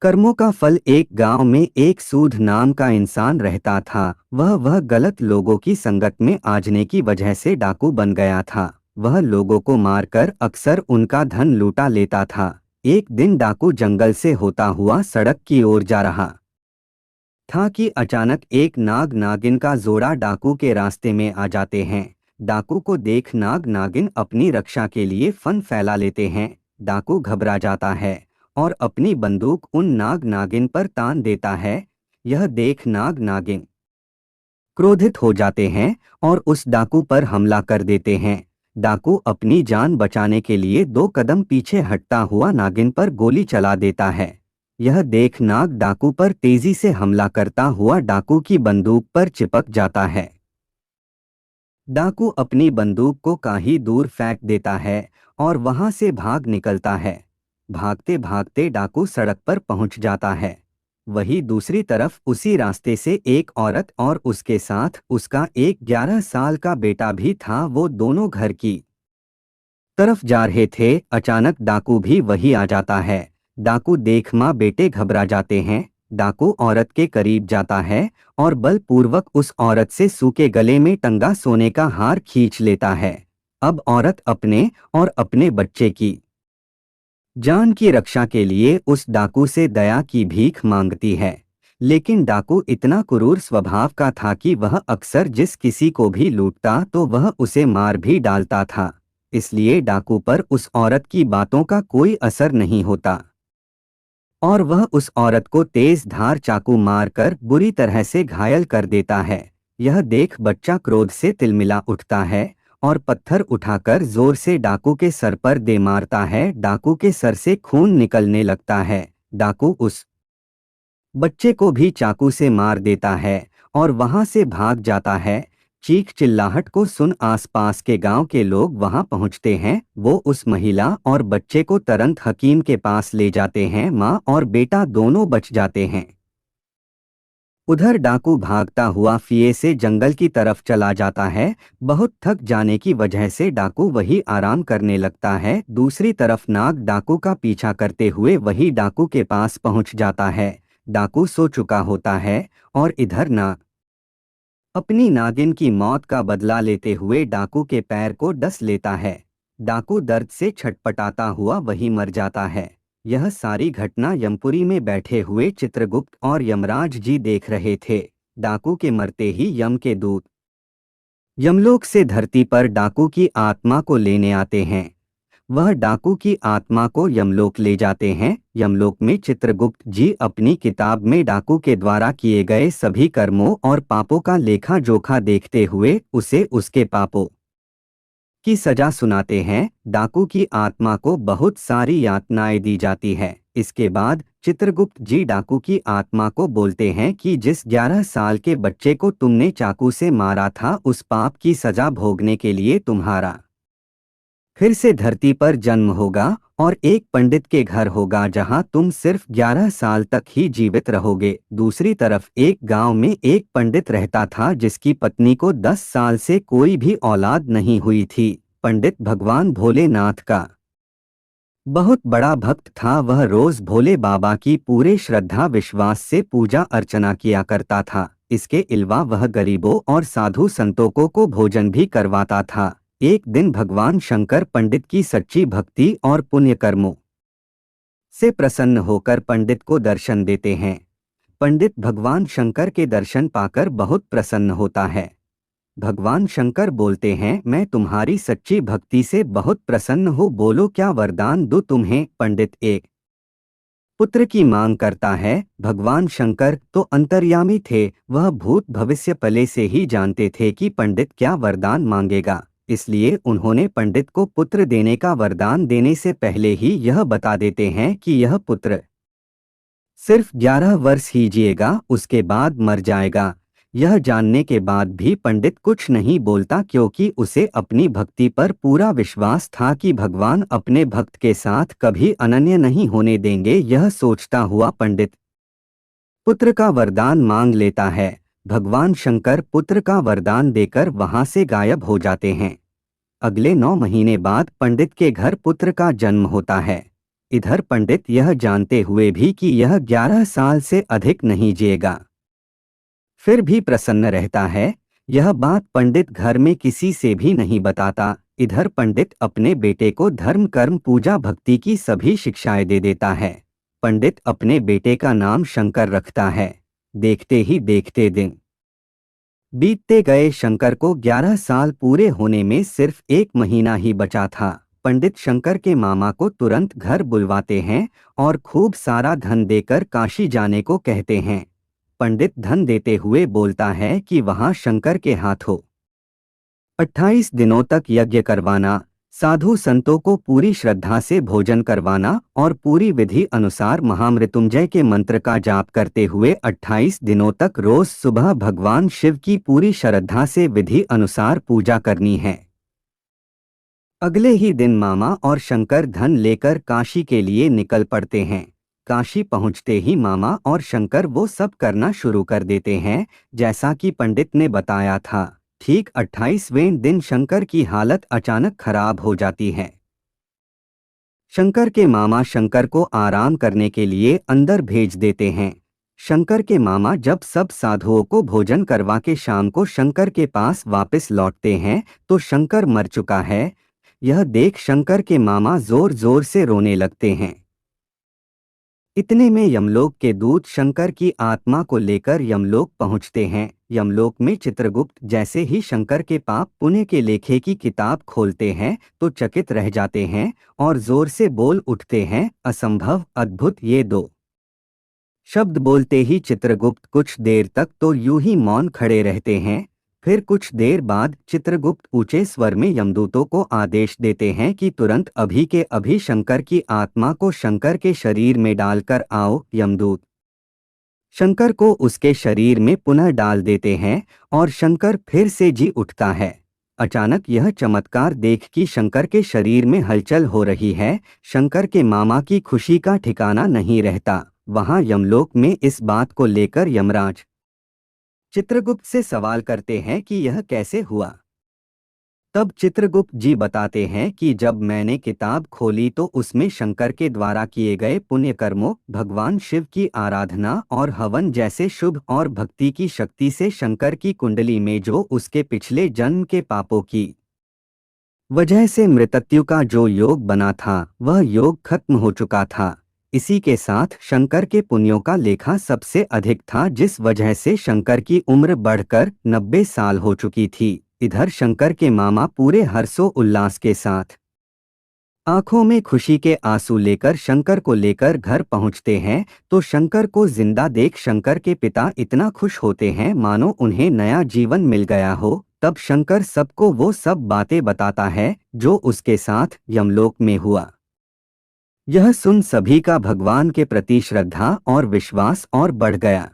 कर्मों का फल। एक गांव में एक सूद नाम का इंसान रहता था। वह गलत लोगों की संगत में आजने की वजह से डाकू बन गया था। वह लोगों को मारकर अक्सर उनका धन लूटा लेता था। एक दिन डाकू जंगल से होता हुआ सड़क की ओर जा रहा था कि अचानक एक नाग नागिन का जोड़ा डाकू के रास्ते में आ जाते हैं। डाकू को देख नाग नागिन अपनी रक्षा के लिए फन फैला लेते हैं। डाकू घबरा जाता है और अपनी बंदूक उन नाग नागिन पर तान देता है। यह देख नाग नागिन क्रोधित हो जाते हैं और उस डाकू पर हमला कर देते हैं। डाकू अपनी जान बचाने के लिए 2 कदम पीछे हटता हुआ नागिन पर गोली चला देता है। यह देख नाग डाकू पर तेजी से हमला करता हुआ डाकू की बंदूक पर चिपक जाता है। डाकू अपनी बंदूक को कहीं दूर फेंक देता है और वहां से भाग निकलता है। भागते भागते डाकू सड़क पर पहुंच जाता है। वहीं दूसरी तरफ उसी रास्ते से एक औरत और उसके साथ उसका एक 11 साल का बेटा भी था। वो दोनों घर की तरफ जा रहे थे। अचानक डाकू भी वही आ जाता है। डाकू देख माँ बेटे घबरा जाते हैं। डाकू औरत के करीब जाता है और बलपूर्वक उस औरत से सूखे गले में टंगा सोने का हार खींच लेता है। अब औरत अपने और अपने बच्चे की जान की रक्षा के लिए उस डाकू से दया की भीख मांगती है। लेकिन डाकू इतना क्रूर स्वभाव का था कि वह अक्सर जिस किसी को भी लूटता तो वह उसे मार भी डालता था। इसलिए डाकू पर उस औरत की बातों का कोई असर नहीं होता और वह उस औरत को तेज धार चाकू मारकर बुरी तरह से घायल कर देता है। यह देख बच्चा क्रोध से तिलमिला उठता है और पत्थर उठाकर जोर से डाकू के सर पर दे मारता है। डाकू के सर से खून निकलने लगता है। डाकू उस बच्चे को भी चाकू से मार देता है और वहां से भाग जाता है। चीख चिल्लाहट को सुन आसपास के गांव के लोग वहां पहुंचते हैं। वो उस महिला और बच्चे को तुरंत हकीम के पास ले जाते हैं। मां और बेटा दोनों बच जाते हैं। उधर डाकू भागता हुआ फिए से जंगल की तरफ चला जाता है। बहुत थक जाने की वजह से डाकू वही आराम करने लगता है। दूसरी तरफ नाग डाकू का पीछा करते हुए वही डाकू के पास पहुंच जाता है। डाकू सो चुका होता है और इधर नाग अपनी नागिन की मौत का बदला लेते हुए डाकू के पैर को डस लेता है। डाकू दर्द से छटपटाता हुआ वहीं मर जाता है। यह सारी घटना यमपुरी में बैठे हुए चित्रगुप्त और यमराज जी देख रहे थे। डाकू के मरते ही यम के दूत यमलोक से धरती पर डाकू की आत्मा को लेने आते हैं। वह डाकू की आत्मा को यमलोक ले जाते हैं। यमलोक में चित्रगुप्त जी अपनी किताब में डाकू के द्वारा किए गए सभी कर्मों और पापों का लेखा जोखा देखते हुए उसे उसके पापों की सजा सुनाते हैं। डाकू की आत्मा को बहुत सारी यातनाएं दी जाती है। इसके बाद चित्रगुप्त जी डाकू की आत्मा को बोलते हैं कि जिस 11 साल के बच्चे को तुमने चाकू से मारा था उस पाप की सजा भोगने के लिए तुम्हारा फिर से धरती पर जन्म होगा और एक पंडित के घर होगा जहां तुम सिर्फ 11 साल तक ही जीवित रहोगे। दूसरी तरफ एक गांव में एक पंडित रहता था जिसकी पत्नी को 10 साल से कोई भी औलाद नहीं हुई थी। पंडित भगवान भोलेनाथ का बहुत बड़ा भक्त था। वह रोज भोले बाबा की पूरे श्रद्धा विश्वास से पूजा अर्चना किया करता था। इसके अलावा वह गरीबों और साधु संतों को भोजन भी करवाता था। एक दिन भगवान शंकर पंडित की सच्ची भक्ति और पुण्य कर्मों से प्रसन्न होकर पंडित को दर्शन देते हैं। पंडित भगवान शंकर के दर्शन पाकर बहुत प्रसन्न होता है। भगवान शंकर बोलते हैं, मैं तुम्हारी सच्ची भक्ति से बहुत प्रसन्न हूँ, बोलो क्या वरदान दूँ तुम्हें। पंडित एक पुत्र की मांग करता है। भगवान शंकर तो अंतर्यामी थे। वह भूत भविष्य पहले से ही जानते थे कि पंडित क्या वरदान मांगेगा। इसलिए उन्होंने पंडित को पुत्र देने का वरदान देने से पहले ही यह बता देते हैं कि यह पुत्र सिर्फ 11 वर्ष ही जिएगा, उसके बाद मर जाएगा। यह जानने के बाद भी पंडित कुछ नहीं बोलता क्योंकि उसे अपनी भक्ति पर पूरा विश्वास था कि भगवान अपने भक्त के साथ कभी अनन्य नहीं होने देंगे। यह सोचता हुआ पंडित पुत्र का वरदान मांग लेता है। भगवान शंकर पुत्र का वरदान देकर वहां से गायब हो जाते हैं। अगले 9 महीने बाद पंडित के घर पुत्र का जन्म होता है। इधर पंडित यह जानते हुए भी कि यह 11 साल से अधिक नहीं जिएगा, फिर भी प्रसन्न रहता है। यह बात पंडित घर में किसी से भी नहीं बताता। इधर पंडित अपने बेटे को धर्म कर्म पूजा भक्ति की सभी शिक्षाएं दे देता है। पंडित अपने बेटे का नाम शंकर रखता है। देखते ही देखते दिन बीतते गए। शंकर को 11 साल पूरे होने में सिर्फ 1 महीना ही बचा था। पंडित शंकर के मामा को तुरंत घर बुलवाते हैं और खूब सारा धन देकर काशी जाने को कहते हैं। पंडित धन देते हुए बोलता है कि वहां शंकर के हाथों 28 दिनों तक यज्ञ करवाना, साधु संतों को पूरी श्रद्धा से भोजन करवाना और पूरी विधि अनुसार महामृत्युंजय के मंत्र का जाप करते हुए 28 दिनों तक रोज सुबह भगवान शिव की पूरी श्रद्धा से विधि अनुसार पूजा करनी है। अगले ही दिन मामा और शंकर धन लेकर काशी के लिए निकल पड़ते हैं। काशी पहुंचते ही मामा और शंकर वो सब करना शुरू कर देते हैं जैसा कि पंडित ने बताया था। ठीक 28वें दिन शंकर की हालत अचानक खराब हो जाती है। शंकर के मामा शंकर को आराम करने के लिए अंदर भेज देते हैं। शंकर के मामा जब सब साधुओं को भोजन करवा के शाम को शंकर के पास वापस लौटते हैं तो शंकर मर चुका है। यह देख शंकर के मामा जोर जोर से रोने लगते हैं। इतने में यमलोक के दूत शंकर की आत्मा को लेकर यमलोक पहुंचते हैं। यमलोक में चित्रगुप्त जैसे ही शंकर के पाप पुण्य के लेखे की किताब खोलते हैं तो चकित रह जाते हैं और जोर से बोल उठते हैं, असंभव, अद्भुत। ये 2 शब्द बोलते ही चित्रगुप्त कुछ देर तक तो यूं ही मौन खड़े रहते हैं। फिर कुछ देर बाद चित्रगुप्त ऊंचे स्वर में यमदूतों को आदेश देते हैं कि तुरंत अभी के अभी शंकर की आत्मा को शंकर के शरीर में डालकर आओ। यमदूत शंकर को उसके शरीर में पुनः डाल देते हैं और शंकर फिर से जी उठता है। अचानक यह चमत्कार देख कि शंकर के शरीर में हलचल हो रही है। शंकर के मामा की खुशी का ठिकाना नहीं रहता। वहां यमलोक में इस बात को लेकर यमराज चित्रगुप्त से सवाल करते हैं कि यह कैसे हुआ। तब चित्रगुप्त जी बताते हैं कि जब मैंने किताब खोली तो उसमें शंकर के द्वारा किए गए पुण्य कर्मों, भगवान शिव की आराधना और हवन जैसे शुभ और भक्ति की शक्ति से शंकर की कुंडली में जो उसके पिछले जन्म के पापों की वजह से मृत्यु का जो योग बना था वह योग खत्म हो चुका था। इसी के साथ शंकर के पुण्यों का लेखा सबसे अधिक था जिस वजह से शंकर की उम्र बढ़कर 90 साल हो चुकी थी। इधर शंकर के मामा पूरे हर्षो उल्लास के साथ आंखों में खुशी के आंसू लेकर शंकर को लेकर घर पहुंचते हैं तो शंकर को जिंदा देख शंकर के पिता इतना खुश होते हैं मानो उन्हें नया जीवन मिल गया हो। तब शंकर सबको वो सब बातें बताता है जो उसके साथ यमलोक में हुआ। यह सुन सभी का भगवान के प्रति श्रद्धा और विश्वास और बढ़ गया।